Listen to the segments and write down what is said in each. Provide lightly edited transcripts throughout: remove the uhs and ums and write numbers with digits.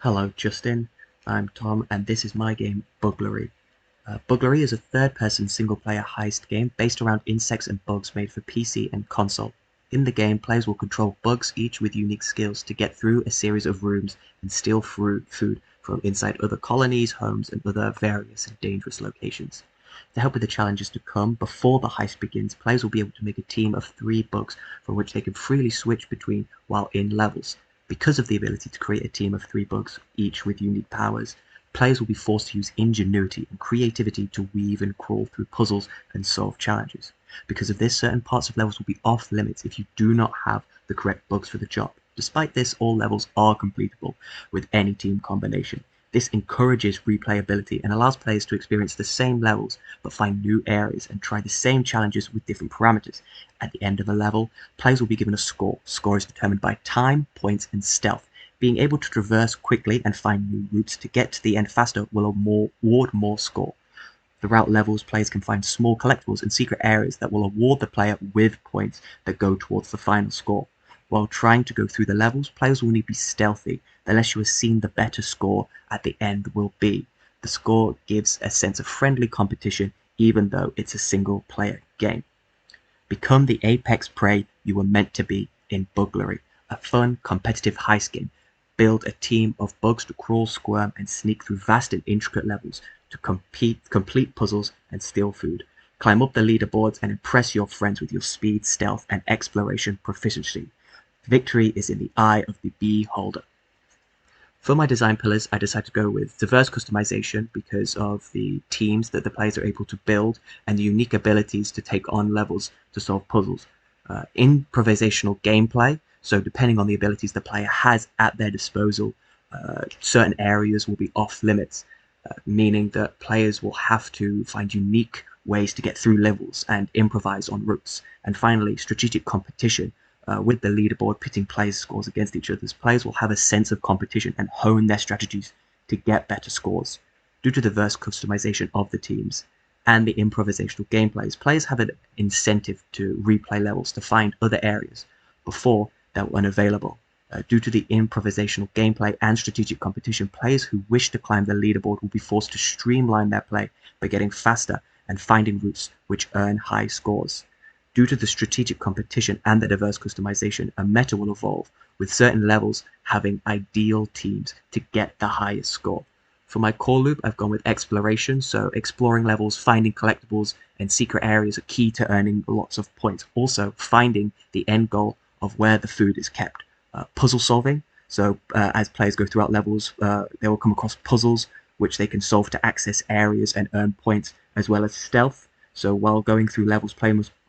Hello Justin, I'm Tom and this is my game Buglary. Buglary is a third-person single-player heist game based around insects and bugs made for PC and console. In the game, players will control bugs, each with unique skills, to get through a series of rooms and steal food from inside other colonies, homes, and other various and dangerous locations. To help with the challenges to come, before the heist begins, players will be able to make a team of 3 bugs from which they can freely switch between while in levels. Because of the ability to create a team of 3 bugs, each with unique powers, players will be forced to use ingenuity and creativity to weave and crawl through puzzles and solve challenges. Because of this, certain parts of levels will be off limits if you do not have the correct bugs for the job. Despite this, all levels are completable with any team combination. This encourages replayability and allows players to experience the same levels but find new areas and try the same challenges with different parameters. At the end of a level, players will be given a score. Score is determined by time, points, and stealth. Being able to traverse quickly and find new routes to get to the end faster will award more score. Throughout levels, players can find small collectibles and secret areas that will award the player with points that go towards the final score. While trying to go through the levels, players will need to be stealthy. The less you have seen, the better score at the end will be. The score gives a sense of friendly competition, even though it's a single-player game. Become the apex prey you were meant to be in Buglary, a fun, competitive heist game. Build a team of bugs to crawl, squirm, and sneak through vast and intricate levels to complete puzzles and steal food. Climb up the leaderboards and impress your friends with your speed, stealth, and exploration proficiency. Victory is in the eye of the beholder. For my design pillars, I decided to go with diverse customization because of the teams that the players are able to build and the unique abilities to take on levels to solve puzzles. Improvisational gameplay, so depending on the abilities the player has at their disposal, certain areas will be off limits, meaning that players will have to find unique ways to get through levels and improvise on routes. And finally, strategic competition. With the leaderboard pitting players' scores against each other's, players will have a sense of competition and hone their strategies to get better scores. Due to the diverse customization of the teams and the improvisational gameplays, players have an incentive to replay levels to find other areas before they were unavailable. Due to the improvisational gameplay and strategic competition, players who wish to climb the leaderboard will be forced to streamline their play by getting faster and finding routes which earn high scores. Due to the strategic competition and the diverse customization, a meta will evolve, with certain levels having ideal teams to get the highest score. For my core loop, I've gone with exploration, so exploring levels, finding collectibles, and secret areas are key to earning lots of points. Also, finding the end goal of where the food is kept. Puzzle solving, so as players go throughout levels, they will come across puzzles which they can solve to access areas and earn points, as well as stealth. So while going through levels,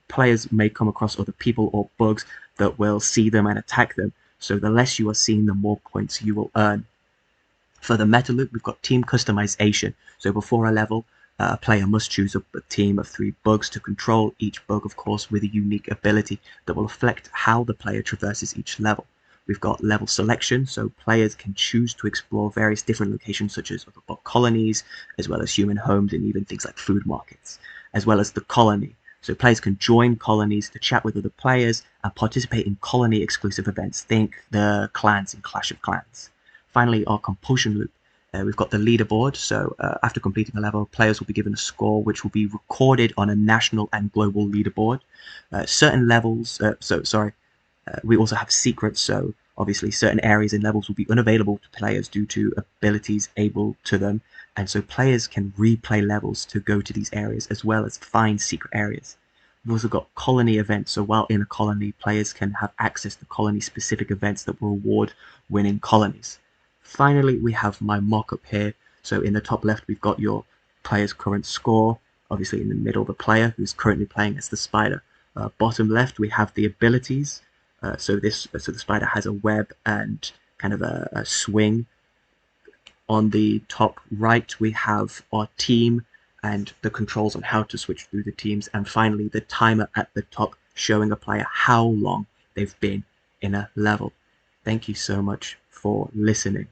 players may come across other people or bugs that will see them and attack them, so the less you are seen, the more points you will earn. For the meta loop, we've got team customization, so before a level, a player must choose a team of 3 bugs to control, each bug of course with a unique ability that will affect how the player traverses each level. We've got level selection, so players can choose to explore various different locations such as other bug colonies, as well as human homes and even things like food markets, as well as the colony. So players can join colonies to chat with other players and participate in colony exclusive events. Think the clans in Clash of Clans. Finally, our compulsion loop. We've got the leaderboard, so after completing a level, players will be given a score which will be recorded on a national and global leaderboard. Certain levels, we also have secrets, so obviously certain areas and levels will be unavailable to players due to abilities able to them, and so players can replay levels to go to these areas as well as find secret areas. We've also got colony events, so while in a colony, players can have access to colony-specific events that will reward winning colonies. Finally, we have my mock-up here, so in the top left we've got your player's current score, obviously in the middle the player who's currently playing as the spider. Bottom left we have the abilities. So the spider has a web and kind of a swing. On the top right we have our team and the controls on how to switch through the teams, and finally the timer at the top showing a player how long they've been in a level. Thank you so much for listening.